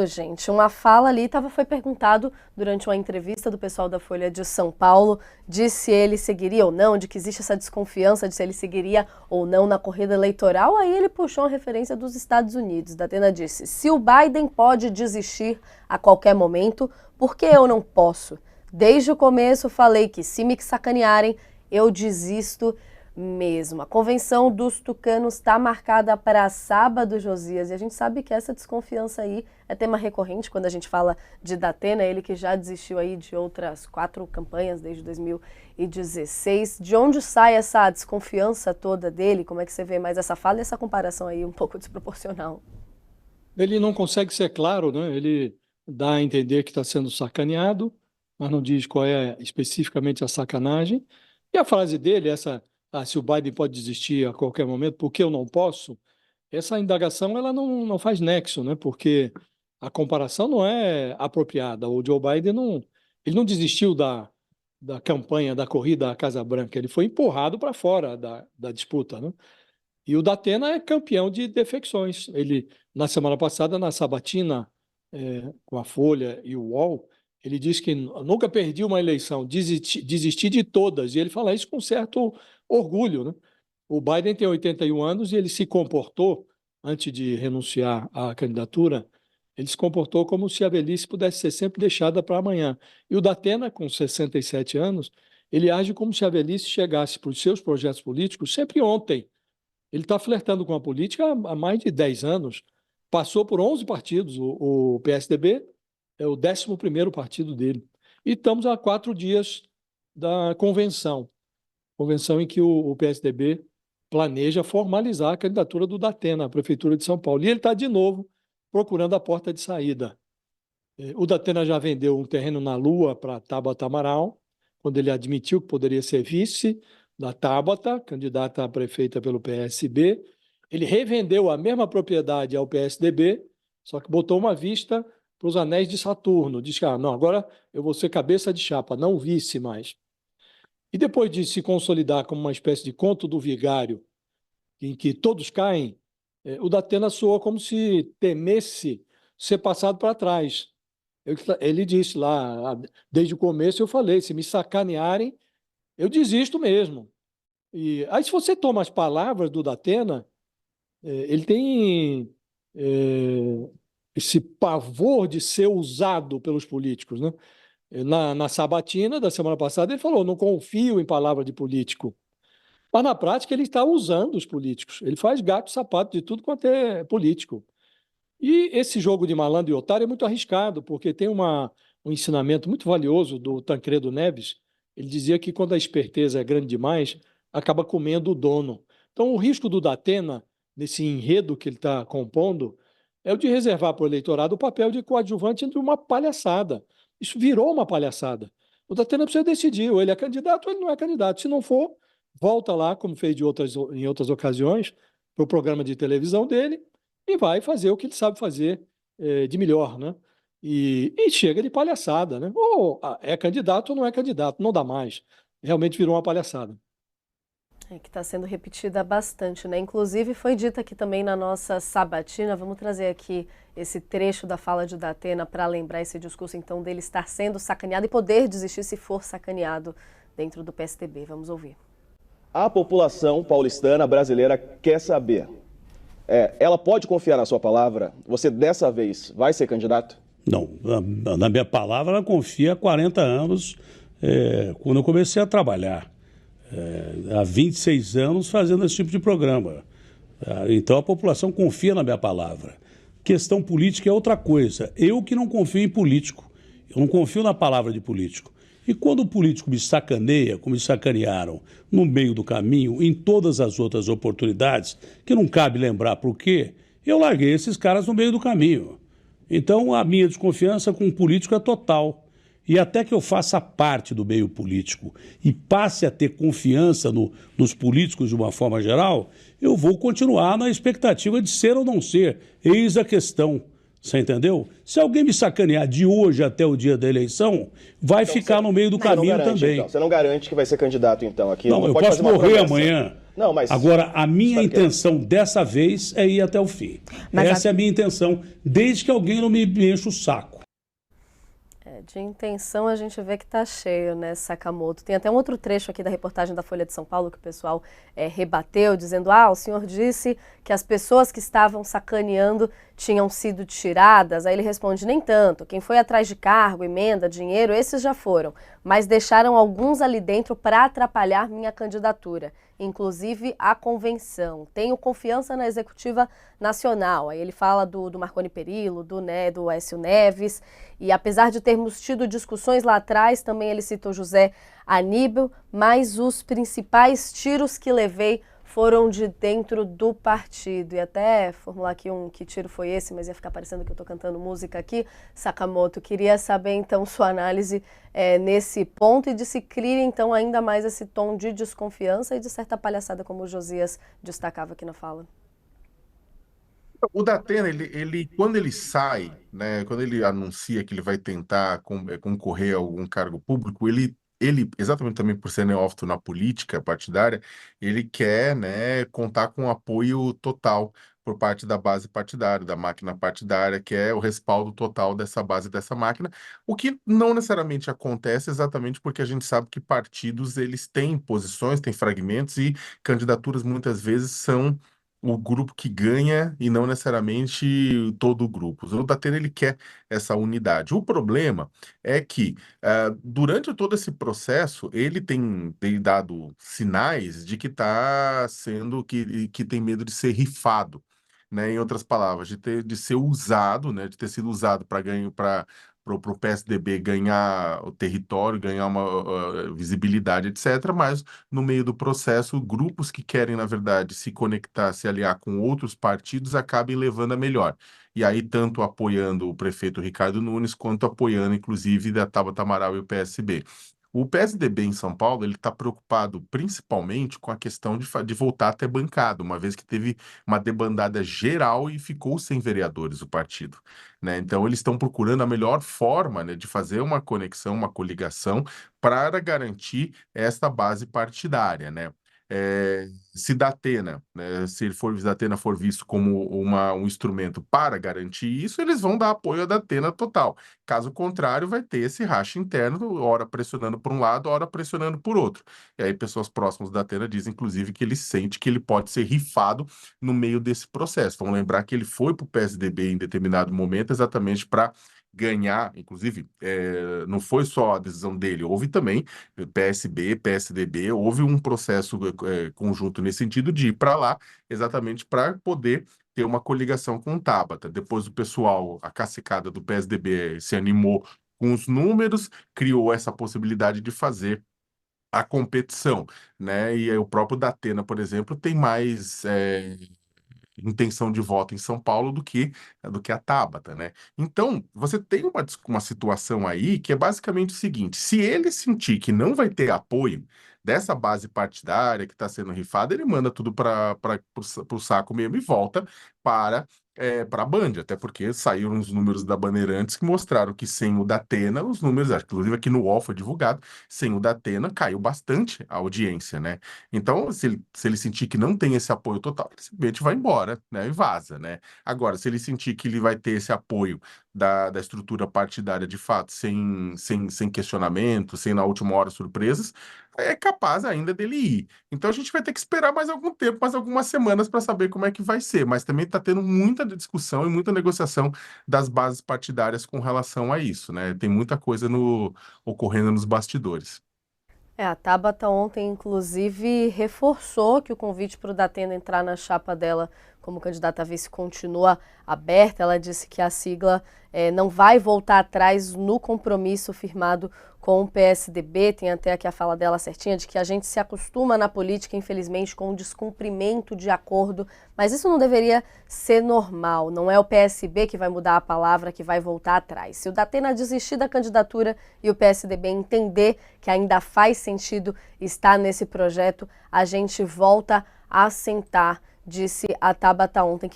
Gente, uma fala ali foi perguntado durante uma entrevista do pessoal da Folha de São Paulo de se ele seguiria ou não, de que existe essa desconfiança de se ele seguiria ou não na corrida eleitoral. Aí ele puxou uma referência dos Estados Unidos. Datena disse: se o Biden pode desistir a qualquer momento, por que eu não posso? Desde o começo falei que se me sacanearem, eu desisto mesmo. A convenção dos tucanos está marcada para sábado, Josias, e a gente sabe que essa desconfiança aí é tema recorrente quando a gente fala de Datena, ele que já desistiu aí de outras 4 campanhas desde 2016. De onde sai essa desconfiança toda dele? Como é que você vê mais essa fala e essa comparação aí um pouco desproporcional? Ele não consegue ser claro, né? Ele dá a entender que está sendo sacaneado, mas não diz qual é especificamente a sacanagem. E a frase dele, se o Biden pode desistir a qualquer momento, por que eu não posso? Essa indagação ela não faz nexo, né? Porque a comparação não é apropriada. O Joe Biden ele não desistiu da campanha, da corrida à Casa Branca, ele foi empurrado para fora da disputa, né? E o Datena é campeão de defecções. Ele, na semana passada, na sabatina, com a Folha e o UOL, ele disse que nunca perdi uma eleição, desisti de todas. E ele fala isso com certo orgulho, né? O Biden tem 81 anos e ele se comportou, antes de renunciar à candidatura, ele se comportou como se a velhice pudesse ser sempre deixada para amanhã. E o Datena, com 67 anos, ele age como se a velhice chegasse para os seus projetos políticos sempre ontem. Ele está flertando com a política há mais de 10 anos. Passou por 11 partidos. O PSDB é o 11º partido dele. E estamos a 4 dias da convenção. Convenção em que o PSDB planeja formalizar a candidatura do Datena à Prefeitura de São Paulo. E ele está, de novo, procurando a porta de saída. O Datena já vendeu um terreno na Lua para Tabata Amaral, quando ele admitiu que poderia ser vice da Tabata, candidata a prefeita pelo PSB. Ele revendeu a mesma propriedade ao PSDB, só que botou uma vista para os anéis de Saturno. Diz que não, agora eu vou ser cabeça de chapa, não vice mais. E depois de se consolidar como uma espécie de conto do vigário, em que todos caem, o Datena soa como se temesse ser passado para trás. Ele disse lá, desde o começo eu falei, se me sacanearem, eu desisto mesmo. E aí, se você toma as palavras do Datena, ele tem esse pavor de ser usado pelos políticos, né? Na sabatina da semana passada, ele falou: não confio em palavra de político. Mas, na prática, ele está usando os políticos. Ele faz gato e sapato de tudo quanto é político. E esse jogo de malandro e otário é muito arriscado, porque tem um ensinamento muito valioso do Tancredo Neves. Ele dizia que quando a esperteza é grande demais, acaba comendo o dono. Então, o risco do Datena, nesse enredo que ele está compondo, é o de reservar para o eleitorado o papel de coadjuvante entre uma palhaçada. Isso virou uma palhaçada. O Datena precisa decidir, ou ele é candidato ou ele não é candidato. Se não for, volta lá, como fez em outras ocasiões, para o programa de televisão dele, e vai fazer o que ele sabe fazer de melhor, né? E chega de palhaçada, né? Ou é candidato ou não é candidato, não dá mais. Realmente virou uma palhaçada. Que está sendo repetida bastante, né? Inclusive foi dita aqui também na nossa sabatina. Vamos trazer aqui esse trecho da fala de Datena para lembrar esse discurso então dele estar sendo sacaneado e poder desistir se for sacaneado dentro do PSDB. Vamos ouvir. A população paulistana brasileira quer saber. Ela pode confiar na sua palavra? Você dessa vez vai ser candidato? Não, na minha palavra ela confia há 40 anos, quando eu comecei a trabalhar. Há 26 anos fazendo esse tipo de programa. Então a população confia na minha palavra. Questão política é outra coisa. Eu que não confio em político. Eu não confio na palavra de político. E quando o político me sacaneia, como me sacanearam no meio do caminho, em todas as outras oportunidades, que não cabe lembrar por quê, eu larguei esses caras no meio do caminho. Então a minha desconfiança com o político é total. E até que eu faça parte do meio político e passe a ter confiança nos políticos de uma forma geral, eu vou continuar na expectativa de ser ou não ser. Eis a questão. Você entendeu? Se alguém me sacanear de hoje até o dia da eleição, vai ficar no meio do caminho também. Então. Você não garante que vai ser candidato, então? Aqui não eu posso morrer amanhã. Não, mas... Agora, a minha Sabe que- intenção dessa vez é ir até o fim. Mas Essa é a minha intenção, desde que alguém não me enche o saco. De intenção a gente vê que tá cheio, né, Sakamoto. Tem até um outro trecho aqui da reportagem da Folha de São Paulo que o pessoal rebateu, dizendo: o senhor disse que as pessoas que estavam sacaneando tinham sido tiradas. Aí ele responde: nem tanto. Quem foi atrás de cargo, emenda, dinheiro, esses já foram. Mas deixaram alguns ali dentro para atrapalhar minha candidatura, inclusive a convenção. Tenho confiança na executiva nacional. Aí ele fala do Marconi Perillo, do Aécio Neves. E apesar de termos tido discussões lá atrás, também ele citou José Aníbal, mas os principais tiros que levei foram de dentro do partido. E até formular aqui que tiro foi esse, mas ia ficar parecendo que eu estou cantando música aqui. Sakamoto, queria saber então sua análise nesse ponto e de se cria então ainda mais esse tom de desconfiança e de certa palhaçada, como o Josias destacava aqui na fala. O Datena, quando ele sai, né, quando ele anuncia que ele vai tentar concorrer a algum cargo público, ele exatamente também por ser neófito na política partidária, ele quer, né, contar com apoio total por parte da base partidária, da máquina partidária, que é o respaldo total dessa base, dessa máquina, o que não necessariamente acontece exatamente porque a gente sabe que partidos, eles têm posições, têm fragmentos e candidaturas muitas vezes são o grupo que ganha e não necessariamente todo o grupo. O Datena, ele quer essa unidade. O problema é que, durante todo esse processo, ele tem dado sinais de que está sendo, que tem medo de ser rifado, né? Em outras palavras, de ser usado, né? De ter sido usado para o PSDB ganhar o território, ganhar uma visibilidade, etc. Mas, no meio do processo, grupos que querem, na verdade, se conectar, se aliar com outros partidos, acabem levando a melhor. E aí, tanto apoiando o prefeito Ricardo Nunes, quanto apoiando, inclusive, a Tabata Amaral e o PSB. O PSDB em São Paulo, ele está preocupado principalmente com a questão de voltar a ter bancada, uma vez que teve uma debandada geral e ficou sem vereadores o partido, né? Então, eles estão procurando a melhor forma, né, de fazer uma conexão, uma coligação para garantir esta base partidária, né? Se Datena, né, se Datena for visto como um instrumento para garantir isso, eles vão dar apoio a Datena total. Caso contrário, vai ter esse racha interno, ora pressionando por um lado, ora pressionando por outro. E aí pessoas próximas da Datena dizem, inclusive, que ele sente que ele pode ser rifado no meio desse processo. Vamos lembrar que ele foi para o PSDB em determinado momento exatamente para ganhar, inclusive, não foi só a decisão dele, houve também PSB, PSDB, houve um processo conjunto nesse sentido de ir para lá, exatamente para poder ter uma coligação com o Tabata. Depois o pessoal, a cacicada do PSDB se animou com os números, criou essa possibilidade de fazer a competição, né? E aí o próprio Datena, por exemplo, tem mais intenção de voto em São Paulo do que a Tabata, né? Então, você tem uma situação aí que é basicamente o seguinte: se ele sentir que não vai ter apoio dessa base partidária que está sendo rifada, ele manda tudo para o saco mesmo e volta para a Band, até porque saíram os números da Bandeirantes que mostraram que sem o Datena, os números, inclusive aqui no UOL foi divulgado, sem o Datena caiu bastante a audiência, né? Então, se ele sentir que não tem esse apoio total, ele simplesmente vai embora, né? E vaza, né? Agora, se ele sentir que ele vai ter esse apoio da estrutura partidária de fato, sem questionamento, sem na última hora surpresas, é capaz ainda dele ir. Então a gente vai ter que esperar mais algum tempo, mais algumas semanas para saber como é que vai ser. Mas também está tendo muita discussão e muita negociação das bases partidárias com relação a isso, né? Tem muita coisa ocorrendo nos bastidores. A Tabata ontem, inclusive, reforçou que o convite para o Datena entrar na chapa dela como candidata a vice continua aberta. Ela disse que a sigla não vai voltar atrás no compromisso firmado com o PSDB. Tem até aqui a fala dela certinha de que a gente se acostuma na política, infelizmente, com o descumprimento de acordo, mas isso não deveria ser normal. Não é o PSB que vai mudar a palavra, que vai voltar atrás. Se o Datena desistir da candidatura e o PSDB entender que ainda faz sentido estar nesse projeto, a gente volta a sentar, disse a Tabata ontem.